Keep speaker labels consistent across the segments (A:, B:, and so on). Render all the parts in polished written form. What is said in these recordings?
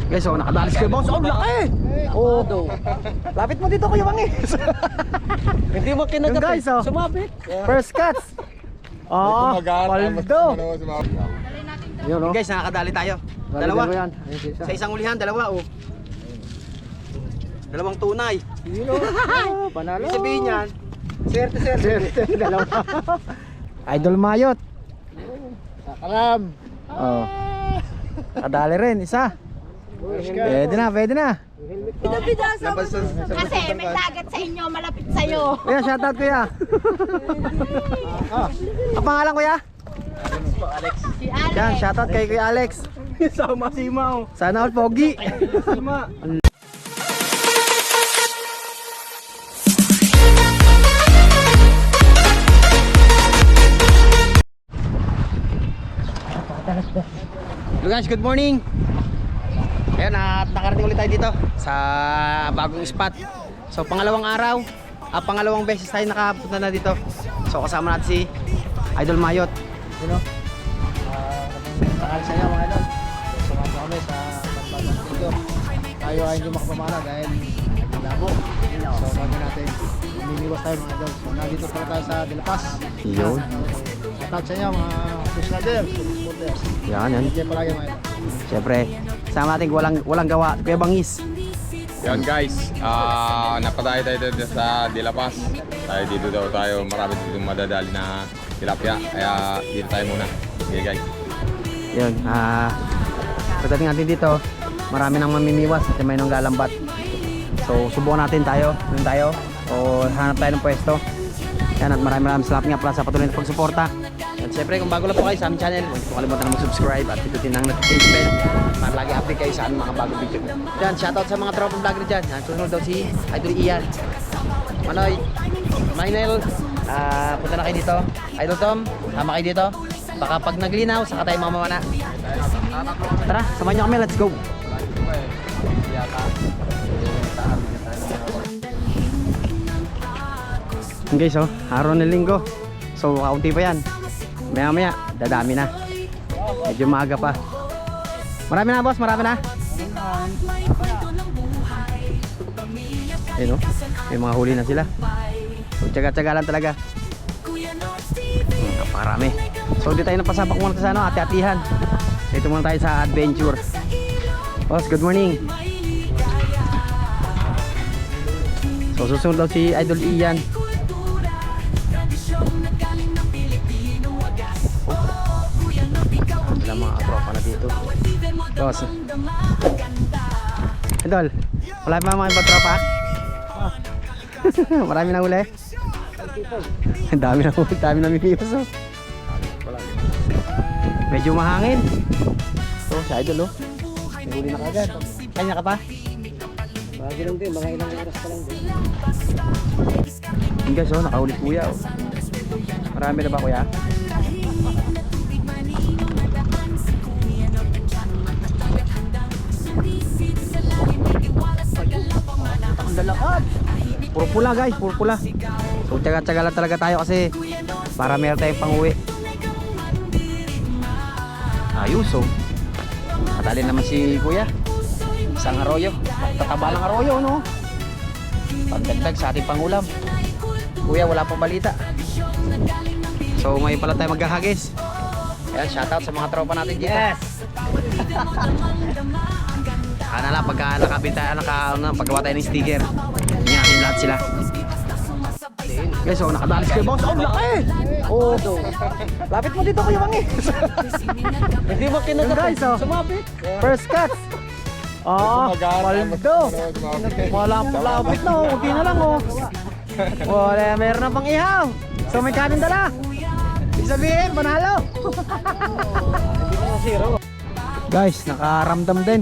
A: Guys, so nakadalis kayo boss. Oh, laki! Oh, lapit mo dito Kuya Bangis.
B: Hindi mo kinagat.
A: Guys, oh.
B: Sumabit.
A: First cuts. Oh, paldo. Yun, oh.
C: Guys, nakakadali tayo.
A: Dalawa.
C: Dalawa. Sa isang ulihan, dalawa oh. Dalawang tunay.
A: Yun, oh. Panalo.
C: Ibig sabihin yan, swerte.
A: Dalawa. Idol Mayot.
B: Kalam.
A: Oh. Nakadali rin, isa. Pwede na.
D: Kasi may dagat sa inyo, malapit sa'yo.
A: Kuya, shoutout kuya. Ang pangalan kuya?
D: Si Alex.
A: Yan, shoutout kay Kuya Alex.
C: sama si Mau.
A: Sana all pogi.
C: Sima.
A: Hello guys, good morning. Ayan, nakarating ulit tayo dito sa bagong spot. So pangalawang araw, pangalawang beses tayo nakapunta na dito. So kasama natin si Idol Mayot.
B: You know? Takal sa inyo mga idol. Sumama kami sa pagbagang video. Tayo ay hindi makapamana dahil labo. So bago natin, mimiwas tayo mga idol. So nandito pala tayo sa De La Paz.
A: Yun.
B: Shoutout sa inyo mga subscribers, supporters.
A: Yan.
B: Hindi palagi mga idol.
A: Siyempre, sama natin walang gawa, Kuya Bangis.
E: Yan guys, napadayo tayo dito sa De La Paz. Dito daw tayo, marami dito madadali na tilapia. Kaya dito tayo muna. Okay guys.
A: Yun, pagdating natin dito, marami nang mamimiwas at may nang galambat. So subukan natin tayo, o hanap tayo ng pwesto. Yan, at maraming salamat nga pala sa patuloy na pagsuporta. At syempre kung bago lang po kayo sa aming channel, huwag po kalimutan na mag-subscribe at pindutin ang notification bell para lagi update kayo sa aming mga bagong video. Yan, shoutout sa mga tropang vlogger dyan. Yan, susunod daw si Idol Ian. Manoy, Maynel, punta na kayo dito. Idol Tom, tama kayo dito. Baka pag naglinaw, saka tayo mamamana. Tara, samahan nyo kami, let's go. Guys, oh, araw ng linggo. So, kaunti pa yan. Maya-maya, dadami na. Medyo maaga pa. Marami na, boss, marami na. Ayun, oh, may mga huli na sila. So, tsaga-tsaga lang talaga. Napakarami. So, di tayo napasapak muna sa ano, ati-atihan. Dito muna tayo sa adventure. Boss, good morning. So, susunod daw si Idol Ian. Sila mga tropa na dito. Boss. Idol, wala pa mga ibang tropa? Marami na huli. Dami na mimiyos, oh. Medyo mahangin. So, si Idol, oh. May huli na kagad. Kanya ka pa?
B: Bago lang din, mga ilang oras pa lang din.
A: Yung guys, oh, nakahuli kuya, oh. Marami na ba kuya? Ang lalakad. Puro pula guys, puro pula. So tsaga-tsaga lang talaga tayo kasi para meron tayong pang-uwi. Ayos, oh. Matali naman si kuya. Isang arroyo. Tataba lang arroyo, no? Pagdagdag sa ating pangulam. Kuya, wala pang balita. So ngayon pala tayo maghahagis. Ayan, shoutout sa mga tropa natin dito.
B: Yes!
A: Ano lang, pagka nakabita, paggawa tayo ng sticker, inyakin lahat sila. Guys, so nakadalis kayo boss. Oh, laki! Oh, lapit mo dito Kuya Bangis.
B: Hindi mo kinagat.
A: Guys, oh.
B: Sumabit.
A: First cuts. Oh, paldo. Malapit na, oh. Kunti na lang, oh. Wala, meron na pang ihaw. So may kanin dala. Ibig sabihin, panalo. Guys, nakaramdam din.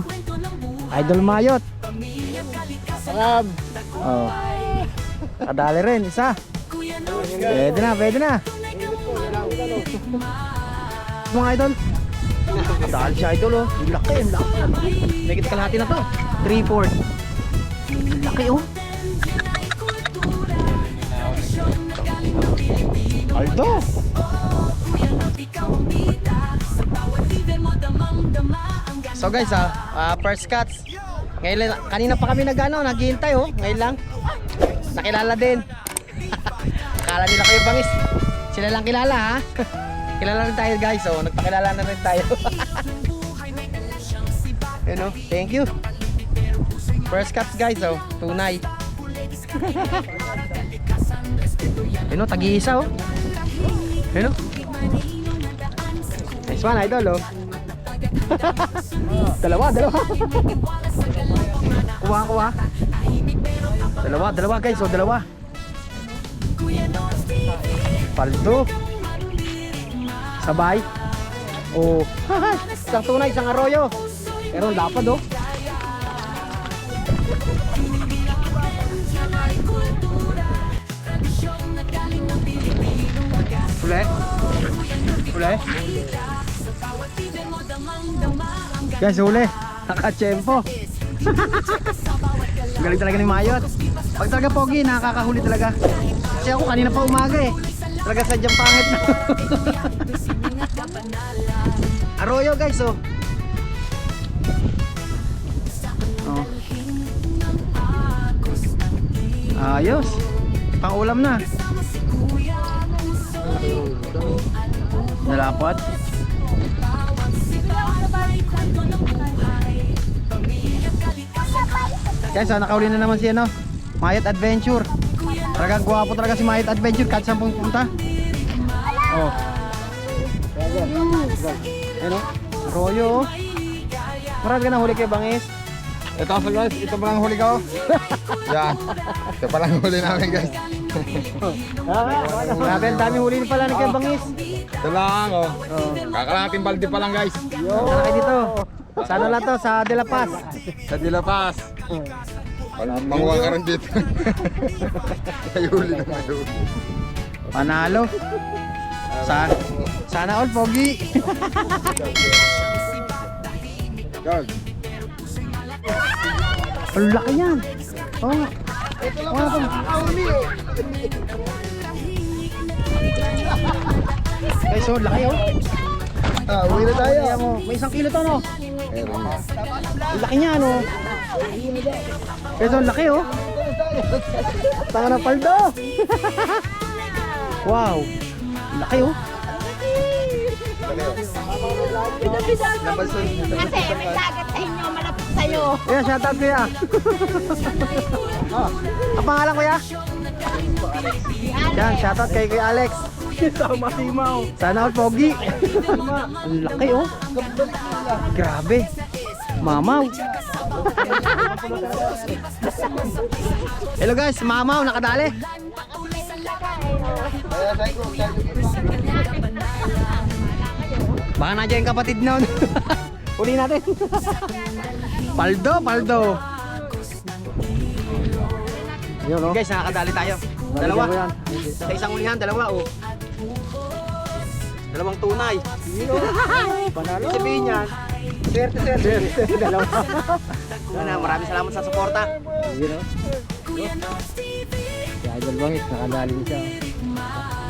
A: Idol Mayot.
B: Kalam.
A: Oh. Kadali rin, isa. Pwede na. Mga idol. Kadali siya idol, oh. Laki. May kalahati na to. 3/4. Laki, oh. Aldo. So guys, first cuts. Ngayon lang, kanina pa kami naghihintay oh. Ngayon lang. Nakilala din. Akala nila kayo bangis. Sila lang kilala ha. Kilala rin tayo guys, oh. Nagpakilala na rin tayo. You know, thank you. First cuts guys, oh. Tunay. You know, tag-iisa oh. You know. Nice one, idol oh. Dalawa. Kuha. Dalawa guys, oh, dalawa. Paldo. Sabay. Oh. Isang tunay, isang arroyo. Pero lapad oh. Uli. Guys, uli. Nakachempo. Galing talaga ni Mayot. Pag talaga pogi, nakakahuli talaga. Kasi ako kanina pa umaga eh. Talaga sadyang pangit na. Arroyo guys, oh. Oh. Ayos. Pang-ulam na. Nalapat. Guys, nakahuli na naman si ano, Mayot Adventure. Talagang gwapo talaga si Mayot Adventure kahit saan pumunta. Oh. Ano? Arroyo. Marami ka na huli kay Bangis.
E: Ito guys, ito pa lang huli ko. Yan. Ito pa lang huli namin guys.
A: Grabe, ang dami huli pala ni kay Bangis.
E: Ito lang oh. Kakalating balde pa lang guys.
A: Sana kayo dito. Sana lang to, sa De La Paz.
E: Sa De La Paz. Wala manguha ka rin dito. May huli na may huli.
A: Panalo. Sana all pogi.
E: Guys.
A: Ang laki yan. Oo nga. Guys, so laki oh.
B: Uwi na tayo.
A: May 1 kilo to no. Ang laki niya no. Guys, so laki oh. Tanga na paldo. Wow. Laki oh.
D: Kasi may dagat sa inyo, malapit sa'yo.
A: Kuya, shoutout kuya. Ang pangalan kuya? Yan, shoutout kay Alex.
C: Sama-simaw.
A: Sana all pogi. Ang laki oh. Grabe. Mamaw. Hello guys, mamaw nakadali. Baka nandiyan yung kapatid noon. Uli natin. Paldo.
B: Yun no.
A: Guys, nakakadali tayo. Dalawa. Sa isang ulihan, dalawa oh. Dalawang tunay.
B: Panalo.
A: Ibig sabihin yan, swerte. Dalawa. Maraming salamat sa suporta.
B: Yun no. Si Idol Bangis, nakadali siya.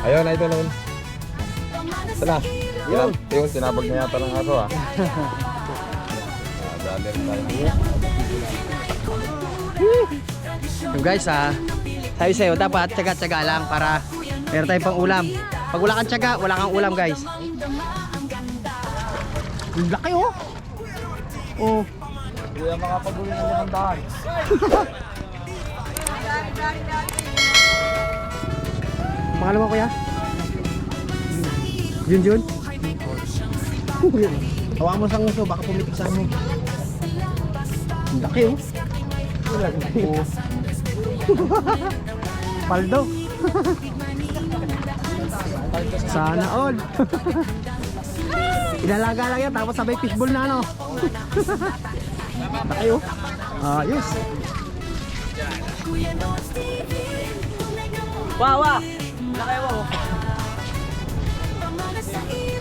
E: Ayun, ito nun. Ito na. Yun, sinabag na yata ng aso ah. Dali rin tayo.
A: So guys, sabi sa'yo, dapat tsaga-tsaga lang para meron tayong pang ulam. Pag wala kang tsaga, wala kang ulam guys. Ang laki oh. Oh.
B: Kuya, makapaguli ng 500.
A: Pangalawa kuya? Yun. Hawakan mo sa nguso, baka pumitik sa mo. Ang laki oh. Oh. Paldo. Sana all. Ilalaga lang yan, tapos sabay fishball na ano. Laki oh. Ayos. Wawa. Laki mo.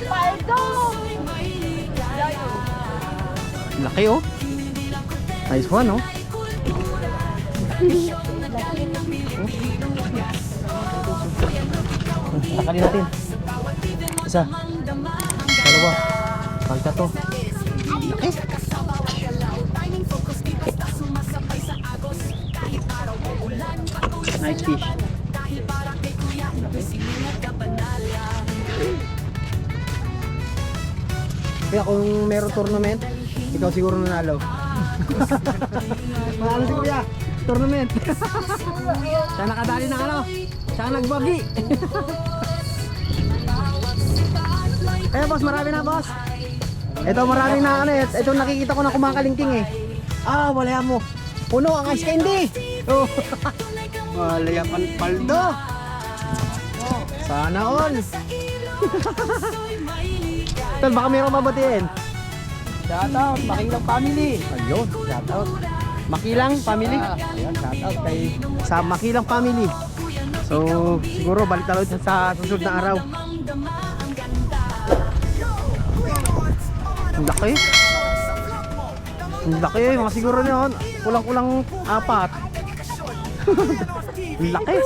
D: Paldo!
A: Laki oh. Nice one oh. Takalin natin. Isa. Dalawa. Palta to. Laki. Nice fish. Kaya kung meron tournament, ikaw siguro nanalo. Manalo si Kuya. Tournament. Siya nakadali ng ano? Siya nagbagi. Eh boss, marami na boss. Ito maraming na ano eh. Ito nakikita ko na kumakalingking eh. Ah, wala mo. Puno ang ice candy. Oh. Wala yan paldo. Sana all. Tol, baka mayroong babatiin.
C: Shoutout, Makilang family.
A: Ayun, shout out. Makilang family. Ayun, shout out kay sa Makilang family. So, siguro balik tayo sa susunod na araw. Ang laki. Ang laki, mga siguro na yun. Kulang-kulang 4. Ang laki.